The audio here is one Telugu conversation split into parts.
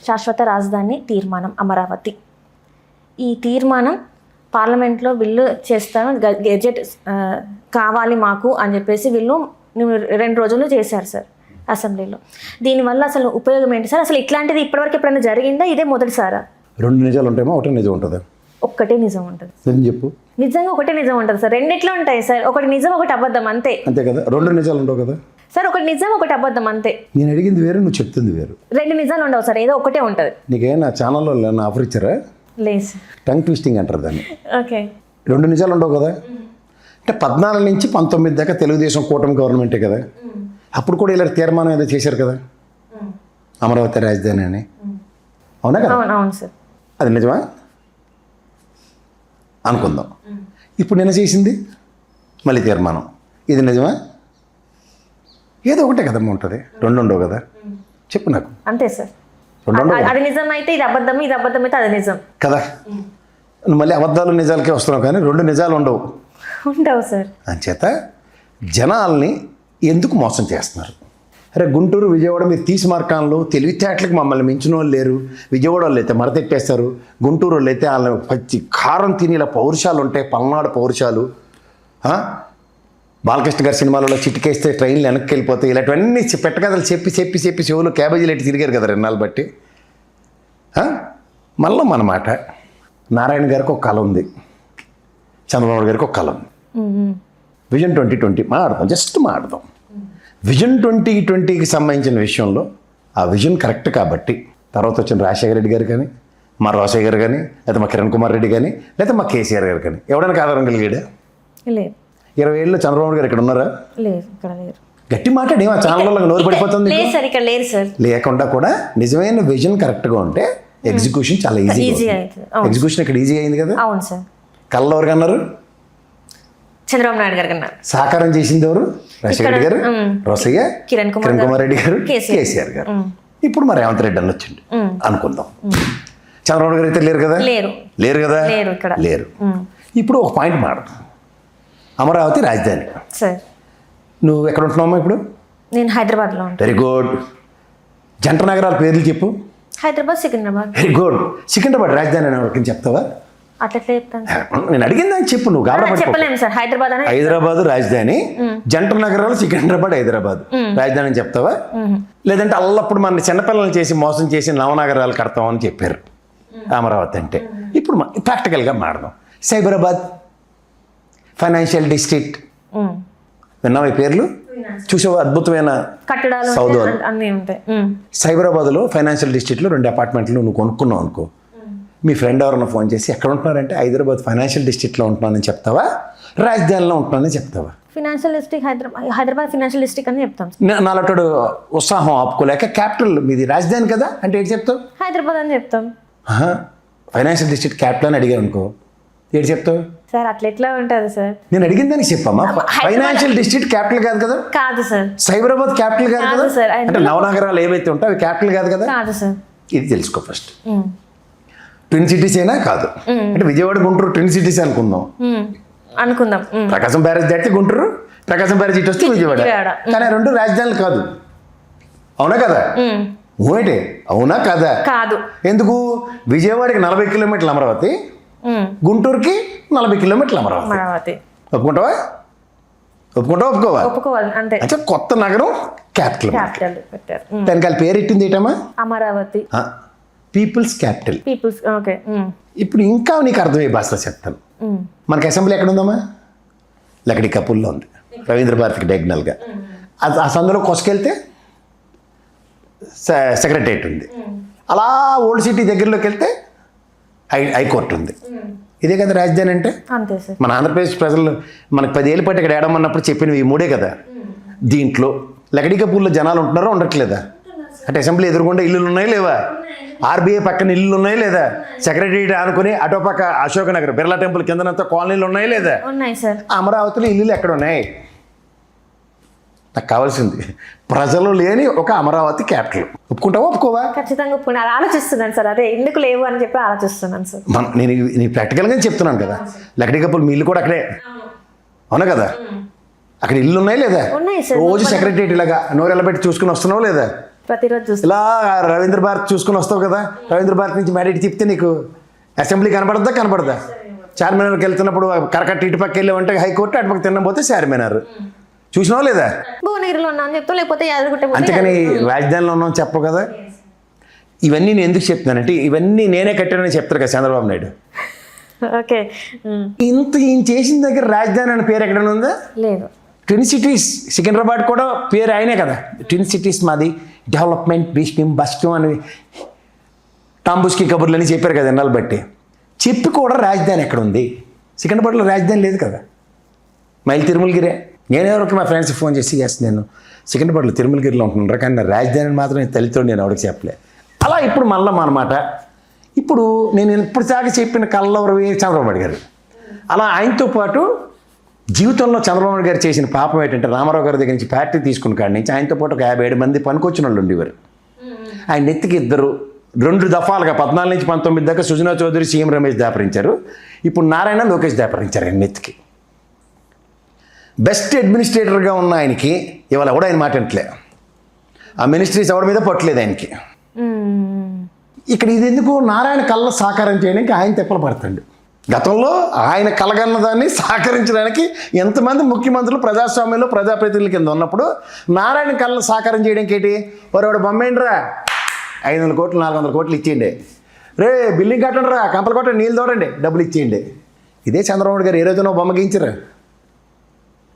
శాశ్వత రాజధాని తీర్మానం అమరావతి. ఈ తీర్మానం పార్లమెంట్లో బిల్లు చేస్తాను, గెజెట్ కావాలి మాకు అని చెప్పేసి వీళ్ళు 2 రోజులు చేశారు సార్ అసెంబ్లీలో. దీనివల్ల అసలు ఉపయోగం ఏంటి సార్? అసలు ఇట్లాంటిది ఇప్పటివరకు ఎప్పుడైనా జరిగిందా? ఇదే మొదటిసారా? 2 నిజాలు ఉంటాయేమో, ఒకటే నిజం ఉంటుందా? ఒక్కటే నిజం ఉంటుంది. నేను చెప్పు. నిజంగా ఒకటే నిజం ఉంటుంది సార్. రెండిట్లో ఉంటాయి సార్, ఒకటి నిజం ఒకటి అబద్ధం అంతే. అంతే కదా, 2 నిజాలు ఉండవు కదా సార్. ఒకటి నిజం ఒకటి అబద్ధం అంతే. నేను అడిగింది వేరు, నువ్వు చెప్తుంది వేరు. 2 నిజాలు ఉండవు సార్, ఏదో ఒకటే ఉంటుంది. నీకేనా ఛానల్లో నా ఆఫర్ ఇచ్చారా? లేదు సార్. టంగ్ ట్విస్టింగ్ అంటారు దాన్ని. ఓకే. 2 నిజాలు ఉండవు కదా. అంటే 14 నుంచి 19 దాకా తెలుగుదేశం కూటమి గవర్నమెంటే కదా. అప్పుడు కూడా ఇలా తీర్మానం ఏదో చేశారు కదా, అమరావతి రాజధాని అని. అవునా కదా? అవును సార్. అది నిజమా అనుకుందాం. ఇప్పుడు నిన్న చేసింది మళ్ళీ తీర్మానం, ఇది నిజమా? ఏదో ఒకటే కదమ్మా ఉంటుంది, 2 ఉండవు కదా. చెప్పు నాకు. అంతే సార్. 2 ఉండవు. అది నిజం అయితే ఇది అబద్ధం, ఇది అబద్ధం అయితే అది నిజం కదా. నువ్వు మళ్ళీ అబద్ధాలు నిజాలకే వస్తున్నావు, కానీ 2 నిజాలు ఉండవు. ఉండవు సార్. అంచేత జనాల్ని ఎందుకు మోసం చేస్తున్నారు? అరే గుంటూరు విజయవాడ మీరు తీసి మార్కాన్లు తెలివితేటలకు మమ్మల్ని మించిన వాళ్ళు లేరు. విజయవాడ వాళ్ళు అయితే మరతెట్టేస్తారు, గుంటూరు వాళ్ళు అయితే వాళ్ళ పచ్చి కారం తిని ఇలా పౌరుషాలు ఉంటాయి, పల్నాడు పౌరుషాలు. బాలకృష్ణ గారి సినిమాలలో చిటికేస్తే ట్రైన్లు వెనక్కి వెళ్ళిపోతాయి. ఇలాంటివన్నీ పెట్టకథలు చెప్పి చెప్పి చెప్పి చెవులు క్యాబేజీలు ఎట్టి తిరిగారు కదా 2 నాళ్ళు బట్టి. మళ్ళీ మన మాట, నారాయణ గారికి ఒక కళ ఉంది, చంద్రబాబు గారికి ఒక కళ ఉంది. విజన్ 2020 మాట్లాడదాం, జస్ట్ మాట్లాడదాం. విజన్ 2020కి సంబంధించిన విషయంలో ఆ విజన్ కరెక్ట్ కాబట్టి తర్వాత వచ్చిన రాజశేఖర రెడ్డి గారు కానీ, మా రోసయ్య గారు కానీ, లేదా మా కిరణ్ కుమార్ రెడ్డి కానీ, లేదా మా కేసీఆర్ గారు కానీ ఎవడానికి ఆధారం కలిగాడా? లేదు. 20 ఏళ్ళు చంద్రబాబు గారు ఇక్కడ ఉన్నారా? లేదు, ఇక్కడ లేరు. గట్టి మాట్లాడి ఆ ఛానల్లో నోరు పడిపోతుంది. లేదు సార్, ఇక్కడ లేరు సార్. లేకుండా కూడా నిజమైన విజన్ కరెక్ట్గా ఉంటే ఎగ్జిక్యూషన్ చాలా ఈజీ అవుతుంది. ఎగ్జిక్యూషన్ ఇక్కడ ఈజీ అయింది కదా. అవును సార్. కళ్ళు ఎవరు కన్నారు? చంద్రబాబు నాయుడు గారు కన్నారు. సాకారం చేసింది ఎవరు? రాజశేఖర రెడ్డి గారు, రోసయ్య, కిరణ్ కుమార్ రెడ్డి గారు, కేసీఆర్ గారు. ఇప్పుడు మరి రేవంత్ రెడ్డి అని వచ్చిండు అనుకుందాం. చంద్రబాబు గారు అయితే లేరు కదా. లేరు కదా, లేరు. ఇప్పుడు ఒక పాయింట్ మాట్లాడు, అమరావతి రాజధాని. సార్ నువ్వు ఎక్కడ ఉంటున్నావమ్మా ఇప్పుడు? నేను హైదరాబాద్లో ఉంటాను. Very good. జంట నగరాల పేర్లు చెప్పు. హైదరాబాద్, సికింద్రాబాద్. Very good. సికింద్రాబాద్ రాజధాని అని ఎవరికి చెప్తావా? అట్లా చెప్తాను. నేను అడిగిందని చెప్పు, నువ్వు చెప్పలేము సార్. హైదరాబాద్ రాజధాని, జంట నగరాలు సికింద్రాబాద్ హైదరాబాద్ రాజధాని అని చెప్తావా? లేదంటే అల్లప్పుడు మన చిన్నపిల్లలు చేసి మోసం చేసి నవనగరాలు కడతామని చెప్పారు అమరావతి అంటే. ఇప్పుడు ప్రాక్టికల్గా మాడదాం. సైబరాబాద్ ఫైనాన్షియల్ డిస్ట్రిక్ట్, విన్నావా ఈ పేర్లు? చూసావా అద్భుతమైన సౌదాలు అన్నీ ఉంటాయి. సైబరాబాద్లో ఫైనాన్షియల్ డిస్ట్రిక్ట్లో 2 అపార్ట్మెంట్లు నువ్వు కొనుక్కున్నావు అనుకో, మీ ఫ్రెండ్ ఎవరన్నా ఫోన్ చేసి ఎక్కడ ఉంటున్నారంటే హైదరాబాద్ ఫైనాన్షియల్ డిస్ట్రిక్ట్లో ఉంటున్నానని చెప్తావా, రాజధానిలో ఉంటున్నానని చెప్తావా? Financial district Hyderabad financial district అని చెప్తాం. నాలటోడు ఉత్సాహం ఆపుకోలేక క్యాపిటల్ మీది రాజధాని కదా అంటే ఏంటి చెప్తావు? హైదరాబాద్ అని చెప్తాం. ఫైనాన్షియల్ డిస్ట్రిక్ట్ క్యాపిటల్ అని అడిగాను అనుకో, ఏంటి చెప్తావు? సార్ అట్లా ఎట్లా ఉంటుంది సార్? నేను అడిగిన దానికి చెప్పమ్మా. ఫైనాన్షియల్ డిస్ట్రిక్ట్ క్యాపిటల్ కాదు కదా. కాదు సార్. సైబరాబాద్ క్యాపిటల్ కాదు కదా సార్. అంటే నవనగరాలు ఏవైతే ఉంటాయో అవి క్యాపిటల్ కాదు కదా. కాదు సార్. ఇది తెలుసుకో ఫస్ట్. ట్విన్ సిటీస్ అయినా కాదు అంటే విజయవాడ గుంటూరు ట్విన్ సిటీస్ అనుకుందాం. ప్రకాశం బ్యారేజ్ దాటితే గుంటూరు, ప్రకాశం బ్యారేజ్ ఇటు వస్తే విజయవాడ. కానీ 2 రాజధానులు కాదు. అవునా కదా? ఊటే అవునా కదా? కాదు. ఎందుకు? విజయవాడకి 40 కిలోమీటర్లు అమరావతి, గుంటూరుకి 40 కిలోమీటర్లు అమరావతి. ఒప్పుకుంటావా? ఒప్పుకోవాలి అంతే. అంటే కొత్త నగరం క్యాపిటల్ పెట్టారు. దానికి పేరు ఎట్టింది ఏంటమ్మా? అమరావతి. People's capital. ఓకే. ఇప్పుడు ఇంకా నీకు అర్థమయ్యే భాషలో చెప్తాను. మనకి అసెంబ్లీ ఎక్కడ ఉందమ్మా? లకడి కపూర్లో ఉంది, రవీంద్ర భారతికి డయాగ్నల్గా. ఆ సందులో కొసుకెళ్తే సెక్రటరియట్ ఉంది. అలా ఓల్డ్ సిటీ దగ్గరలోకి వెళ్తే హైకోర్టు ఉంది. ఇదే కదా రాజధాని అంటే. అంతే సార్. మన ఆంధ్రప్రదేశ్ ప్రజలు మనకు 10 ఏళ్ళ పాటు ఇక్కడ ఏడమన్నప్పుడు చెప్పినవి ఈ 3 కదా. దీంట్లో లకడి కపూర్లో జనాలు ఉంటున్నారా ఉండట్లేదా? అంటే అసెంబ్లీ ఎదురుగుండా ఇల్లులు ఉన్నాయి లేవా? ఆర్బీఐ పక్కన ఇల్లులు ఉన్నాయి లేదా? సెక్రటరియట్ అనుకుని అటో పక్క అశోక్ నగర్ బిర్లా టెంపుల్ కిందనంతా కాలనీలు ఉన్నాయి లేదా? ఉన్నాయి సార్. అమరావతిలో ఇల్లులు ఎక్కడ ఉన్నాయి? నాకు కావాల్సింది ప్రజలు లేని ఒక అమరావతి క్యాపిటల్. ఒప్పుకుంటావా ఒప్పుకోవా? ఖచ్చితంగా ఒప్పుకున్నా. ఆలోచిస్తున్నాను సార్, అదే ఎందుకు లేవు అని చెప్పి ఆలోచిస్తున్నాను సార్. నేను ప్రాక్టికల్గా చెప్తున్నాను కదా. లకడి కపూర్ మీ ఇల్లు కూడా అక్కడే, అవునా కదా? అక్కడ ఇల్లు ఉన్నాయి లేదా? ఉన్నాయి సార్. రోజు సెక్రటరియట్ ఇలాగా నోరెళ్ళబెట్టి చూసుకుని వస్తున్నావు లేదా? ప్రతిరోజు చూస్తా. ఇలా రవీంద్ర భారత్ చూసుకుని వస్తావు కదా, రవీంద్ర భారత్ నుంచి మ్యారేజ్ చెప్తే నీకు అసెంబ్లీ కనపడదా చార్మినార్కి వెళ్తున్నప్పుడు కరకట్ట ఇటు పక్క వెళ్ళామంటే హైకోర్టు, అటు పక్క తినబోతే చార్మినార్ చూసినావా లేదా? భువనగిరిలో ఉన్నా అని చెప్తావు, లేకపోతే యాదగిరిగుట్ట పోతే అంతేకాని రాజధానిలో ఉన్నాం చెప్పవు కదా. ఇవన్నీ నేను ఎందుకు చెప్తున్నానంటే ఇవన్నీ నేనే కట్టానని చెప్తారు కదా చంద్రబాబు నాయుడు. ఓకే. ఇంత ఈయన చేసిన దగ్గర రాజధాని అనే పేరు ఎక్కడైనా ఉందా? లేదు. ట్విన్ సిటీస్, సికింద్రాబాద్ కూడా పేరు ఆయనే కదా, ట్విన్ సిటీస్ మాది, డెవలప్మెంట్ భీష్మం బస్టం అని టాంబుస్కి కబుర్లు అని చెప్పారు కదా ఎన్నాళ్ళు బట్టి. చెప్పి కూడా రాజధాని ఎక్కడ ఉంది? సికింద్రాబాద్లో రాజధాని లేదు కదా, మైల్ తిరుమలగిరే. నేను ఎవరికి మా ఫ్రెండ్స్కి ఫోన్ చేసి నేను సికింద్రాబాద్లో తిరుమలగిరిలో ఉంటున్నారు, కానీ నా రాజధాని మాత్రం తల్లితో నేను ఎవరికి చెప్పలే. అలా ఇప్పుడు మళ్ళీ అన్నమాట. ఇప్పుడు నేను ఇప్పుడు దాకా చెప్పిన కళ్ళవరు చంద్రబాబు గారు, అలా ఆయనతో పాటు జీవితంలో చంద్రబాబు గారు చేసిన పాపం ఏంటంటే రామారావు గారి దగ్గర నుంచి పార్టీ తీసుకున్న కాడి నుంచి ఆయనతో పాటు ఒక 57 మంది పనికొచ్చిన వాళ్ళు ఉండేవారు. ఆయన నెత్తికి 2 దఫాలుగా 14 నుంచి 19 దాకా సుజనా చౌదరి, సీఎం రమేష్ దాపరించారు. ఇప్పుడు నారాయణ, లోకేష్ దాపరించారు ఆయన నెత్తికి. బెస్ట్ అడ్మినిస్ట్రేటర్గా ఉన్న ఆయనకి ఇవాళ ఎవడో ఆయన మాట అంటలే, ఆ మినిస్ట్రీస్ ఎవరి మీద పట్టలేదు ఆయనకి. ఇక్కడ ఇది ఎందుకు? నారాయణ కళ్ళ సాకారం చేయడానికి ఆయన తెప్పలు పడతాడు. గతంలో ఆయన కలగన్న దాన్ని సాకరించడానికి ఎంతమంది ముఖ్యమంత్రులు ప్రజాస్వామ్యంలో ప్రజాప్రతినిధుల కింద ఉన్నప్పుడు నారాయణ కళ్ళ సాకారం చేయడానికి ఏంటి? వాడు బొమ్మేండ్రా 500 కోట్లు 400 కోట్లు ఇచ్చేయండి, రే బిల్డింగ్ కట్టండి రా, కంపలు కొట్టండి, నీళ్ళు తోడండి, డబ్బులు ఇచ్చేయండి. ఇదే చంద్రబాబు గారు ఏ రోజునో బొమ్మ గీయించరా?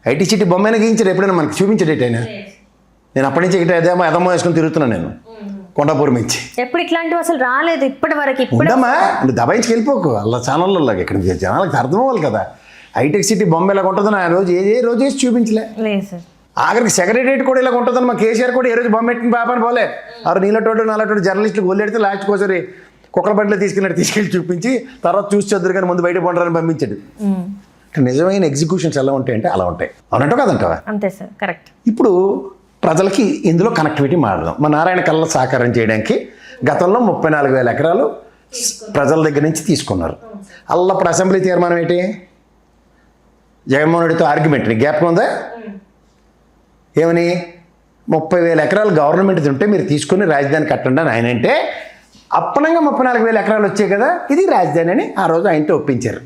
ఐటీ సిటీ బొమ్మనే గీయించారు, ఎప్పుడైనా మనకి చూపించడేట ఆయన. నేను అప్పటి నుంచి ఇటు అదేమో ఎదమ్మో వేసుకొని తిరుగుతున్నాను నేను కొండాపూర్ నుంచి. ఎప్పుడు ఇట్లాంటివి అసలు రాలేదు ఇప్పటి వరకు. ఉండమ్మా, నువ్వు దబాయించి వెళ్ళిపోకు అలా ఛానల్లో ఇక్కడ జనాలకు అర్థం అవ్వాలి కదా. హైటెక్ సిటీ బొమ్మ ఇలా ఉంటుందని ఆ రోజు ఏ రోజు వేసి చూపించలే. ఆఖరికి సెక్రటరియట్ కూడా ఇలా ఉంటుందని మా కేసీఆర్ కూడా ఏ రోజు బొమ్మ పెట్టిన పాపని పోలే. ఆరు నీళ్ళటోడు నల్లటోడు జర్నలిస్టులు గొల్లెడితే లాస్ట్కి ఒకసారి కుక్కల బండిలో తీసుకెళ్ళి చూపించి తర్వాత చూసి చదువు కానీ ముందు బయట పండాలని పంపించాడు. నిజమైన ఎగ్జిక్యూషన్స్ ఎలా ఉంటాయంటే అలా ఉంటాయి. అవునంటావు కదంటావా? అంతే సార్, కరెక్ట్. ఇప్పుడు ప్రజలకి ఇందులో కనెక్టివిటీ మాడదాం. మా నారాయణ కళ్ళ సాకారం చేయడానికి గతంలో 34,000 ఎకరాలు ప్రజల దగ్గర నుంచి తీసుకున్నారు. అల్లప్పుడు అసెంబ్లీ తీర్మానం ఏంటి? జగన్మోహన్ రెడ్డితో ఆర్గ్యుమెంట్, నీకు జ్ఞాపకం ఉందా? ఏమని 30,000 ఎకరాలు గవర్నమెంట్ ఉంటే మీరు తీసుకుని రాజధాని కట్టండి అని ఆయన అంటే, అప్పనంగా 34,000 ఎకరాలు వచ్చాయి కదా, ఇది రాజధాని అని ఆ రోజు ఆయనతో ఒప్పించారు.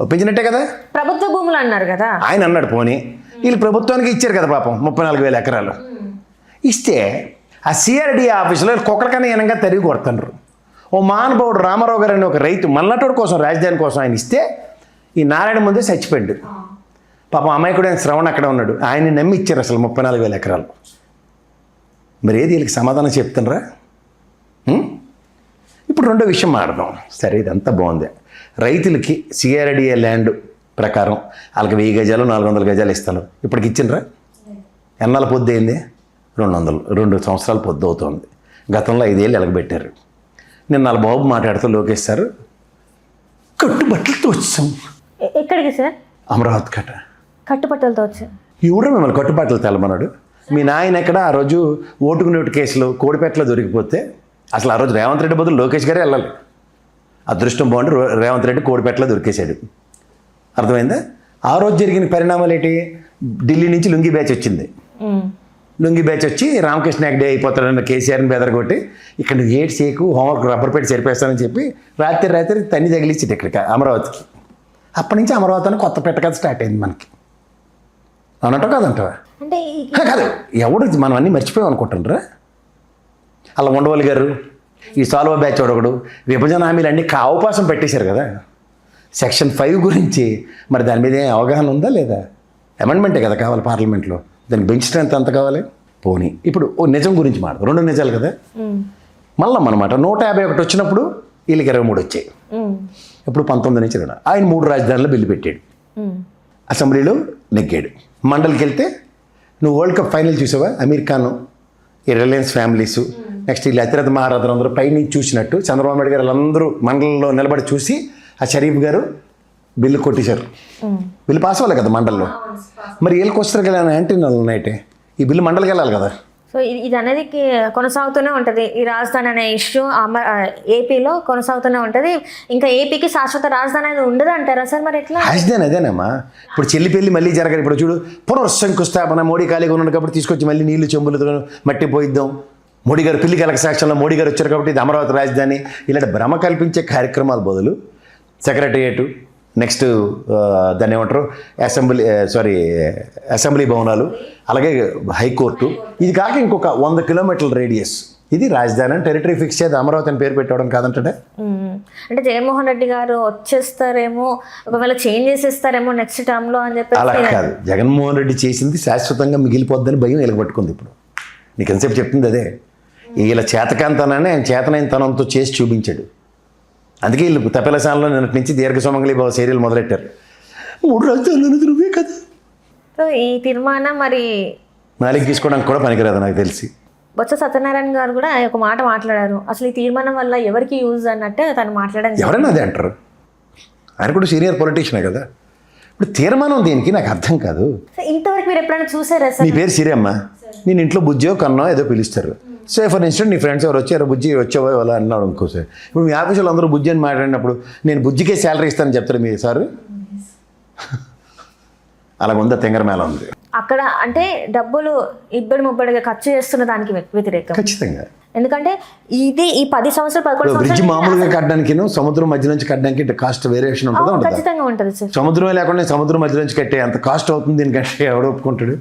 ఒప్పించినట్టే కదా. ప్రభుత్వ భూములు అన్నారు కదా ఆయన అన్నాడు. పోనీ వీళ్ళు ప్రభుత్వానికి ఇచ్చారు కదా పాపం 34,000 ఎకరాలు ఇస్తే, ఆ సిఆర్డి ఆఫీసులో కుక్కలకన్నా ఈనంగా తరిగి కొడుతున్నారు. ఓ మహానుభావుడు రామారావు గారు అని ఒక రైతు మల్లటోడు కోసం రాజధాని కోసం ఆయన ఇస్తే ఈ నారాయణ ముందే చచ్చిపోయాడు పాపం. అమాయకుడైన శ్రవణ్ అక్కడ ఉన్నాడు, ఆయన్ని నమ్మి ఇచ్చారు అసలు 34,000 ఎకరాలు. మరి ఏది వీళ్ళకి సమాధానం చెప్తున్నారా? ఇప్పుడు రెండో విషయం మాట్లాడదాం. సరే, ఇదంతా బాగుంది. రైతులకి సిఆర్డిఏ ల్యాండ్ ప్రకారం వాళ్ళకి 1000 గజాలు 400 గజాలు ఇస్తాను. ఇప్పటికి ఇచ్చిండ్రా? ఎన్నాళ్ళ పొద్దు అయింది? 2 సంవత్సరాలు పొద్దు అవుతుంది. గతంలో 5 ఏళ్ళు ఎలగబెట్టారు. నిన్న వాళ్ళ బాబు మాట్లాడుతూ లోకేష్ సార్ కట్టుబట్టలతో వచ్చాం. ఎక్కడికి సార్? అమరావతి కట్టుబట్టలతో వచ్చాం. ఎవరు మిమ్మల్ని కట్టుబట్టలు తెలమన్నాడు? మీ నాయన ఎక్కడ ఆ రోజు ఓటుకు నోటు కేసులో కోడిపేటలో దొరికిపోతే అసలు ఆ రోజు రేవంత్ రెడ్డి బదులు లోకేష్ గారే వెళ్ళాలి. అదృష్టం బాగుండి రేవంత్ రెడ్డి కోడిపేటలో దొరికేశాడు. అర్థమైందా? ఆ రోజు జరిగిన పరిణామాలు ఏంటి? ఢిల్లీ నుంచి లుంగి బ్యాచ్ వచ్చింది. లుంగి బ్యాచ్ వచ్చి రామకృష్ణ హెగ్డే అయిపోతాడన్న కేసీఆర్ని బెదరగొట్టి ఇక్కడ నువ్వు ఏడు సేకు హోంవర్క్ రబ్బర్ పెట్టి సరిపేస్తానని చెప్పి రాత్రి తన్ని తగిలిచ్చింది ఇక్కడికి అమరావతికి. అప్పటి నుంచి అమరావతి అని కొత్త పెట్టకథ స్టార్ట్ అయింది మనకి. అవునంటావు కాదంటావా? కాదు, ఎవడు మనం అన్నీ మర్చిపోయాం అనుకుంటున్నారా? అలా ఉండవల్లి గారు, ఈ సాల్వా బ్యాచ్ ఒకడు విభజన హామీలు అన్నీ అవకాశం పెట్టేశారు కదా. సెక్షన్ 5 గురించి మరి దాని మీద ఏం అవగాహన ఉందా లేదా? అమెండ్మెంటే కదా కావాలి పార్లమెంట్లో. దానికి బెంచ్ స్ట్రెంత్ ఎంత కావాలి? పోనీ ఇప్పుడు ఓ నిజం గురించి మాట, 2 నిజాలు కదా. మళ్ళీ అనమాట 151 వచ్చినప్పుడు వీళ్ళకి 23 వచ్చాయి. ఇప్పుడు 19 నుంచి 2. ఆయన 3 రాజధానులు బిల్లు పెట్టాడు, అసెంబ్లీలో నెగ్గాడు. మండలికి వెళ్తే నువ్వు వరల్డ్ కప్ ఫైనల్ చూసావా? అమీర్ ఖాన్, ఈ రిలయన్స్ ఫ్యామిలీసు, నెక్స్ట్ వీళ్ళు అతిరథ మహారథులు అందరూ పైనుంచి చూసినట్టు చంద్రబాబు నాయుడు గారు వాళ్ళందరూ మండలంలో నిలబడి చూసి ఆ షరీఫ్ గారు బిల్లు కొట్టేశారు. బిల్లు పాస్ అవ్వాలి కదా మండల్లో. మరి వీళ్ళకి వస్తారు కదా యాంటీనాలు ఉన్నాయితే, ఈ బిల్లు మండలికి వెళ్ళాలి కదా. సో ఇది అనేది కొనసాగుతూనే ఉంటుంది. ఈ రాజధాని అనే ఇష్యూ ఏపీలో కొనసాగుతూనే ఉంటుంది. ఇంకా ఏపీకి శాశ్వత రాజధాని అనేది ఉండదు అంటారా సార్? మరి ఎట్లా? రాజధాని అదేనమ్మా. ఇప్పుడు చెల్లిపెళ్ళి మళ్ళీ జరగాలి. ఇప్పుడు చూడు, పునఃశంకుస్థాపన, మోడీ ఖాళీగా ఉన్నాడు కాబట్టి తీసుకొచ్చి మళ్ళీ నీళ్లు చెంబులతో మట్టి పోయిద్దాం, మోడీ గారు పిల్లి కలక సాక్షంలో మోడీ గారు వచ్చారు కాబట్టి ఇది అమరావతి రాజధాని, ఇలాంటి భ్రమ కల్పించే కార్యక్రమాల బదులు సెక్రటరియేటు, నెక్స్ట్ దాన్ని ఏమంటారు అసెంబ్లీ భవనాలు, అలాగే హైకోర్టు, ఇది కాక ఇంకొక 100 కిలోమీటర్ల రేడియస్, ఇది రాజధాని అని టెరిటరీ ఫిక్స్ చేసి అమరావతి అని పేరు పెట్టడం కాదంటే. అంటే జగన్మోహన్ రెడ్డి గారు వచ్చేస్తారేమో, ఒకవేళ చేంజ్ చేసేస్తారేమో నెక్స్ట్ టర్మ్లో అని అలా చెప్పి. కాదు, జగన్మోహన్ రెడ్డి చేసింది శాశ్వతంగా మిగిలిపోద్దని భయం వీళ్ళకి పట్టుకుంది. ఇప్పుడు నీకు ఎంతసేపు చెప్తుంది అదే, వీళ్ళ చేతకాంతనాన్ని ఆయన చేతనైనతనంతో చేసి చూపించాడు. అందుకే వీళ్ళు తపెలసాన్లో నిన్నటి నుంచి దీర్ఘ సుమంగళి సీరియల్ మొదలెట్టారు. 3 రాజధానులు నువ్వే కదా. సో ఈ తీర్మానం మరి నాలుగు తీసుకోవడానికి కూడా పనికిరాదు నాకు తెలిసి. బొత్స సత్యనారాయణ గారు కూడా ఒక మాట మాట్లాడారు, అసలు ఈ తీర్మానం వల్ల ఎవరికి యూజ్ అన్నట్టు తను మాట్లాడడం. ఎవరైనా అదే అంటారు, ఆయన కూడా సీనియర్ పొలిటీషియనే కదా. ఇప్పుడు తీర్మానం దేనికి నాకు అర్థం కాదు. సో ఇంతవరకు మీరు ఎప్పుడైనా చూసారా నీ సార్? పేరు సిరియమ్మ, నేను ఇంట్లో బుజ్జో కన్నో ఏదో పిలుస్తారు. సో ఫర్ ఇన్స్టెంట్ నీ ఫ్రెండ్స్ ఎవరు వచ్చారో బుజ్జి వచ్చావో అలా అన్నాడు ఇంకోసారి. ఇప్పుడు మీ ఆఫీసులో అందరూ బుజ్జి అని మాట్లాడినప్పుడు నేను బుజ్జికే శాలరీ ఇస్తానని చెప్తారు మీ సార్. అలాగ ఉందా తెంగర మేళ ఉంది అక్కడ. అంటే డబ్బులు ఇబ్బడి ముబ్బడిగా ఖర్చు చేస్తున్న దానికి వ్యతిరేకం ఖచ్చితంగా. ఎందుకంటే ఇది ఈ 10 సంవత్సరాలు 11 బ్రిడ్జ్ సంవత్సరాలు మామూలుగా కట్టడానికి సముద్రం మధ్య నుంచి కట్టడానికి కాస్ట్ వేరియేషన్ ఉంటుందా ఉండదా? ఖచ్చితంగా ఉంటుంది సార్. సముద్రమే లేకుండా సముద్రం మధ్య నుంచి కట్టే అంత కాస్ట్ అవుతుంది దీనికంటే ఎవడు ఒప్పుకుంటాడు?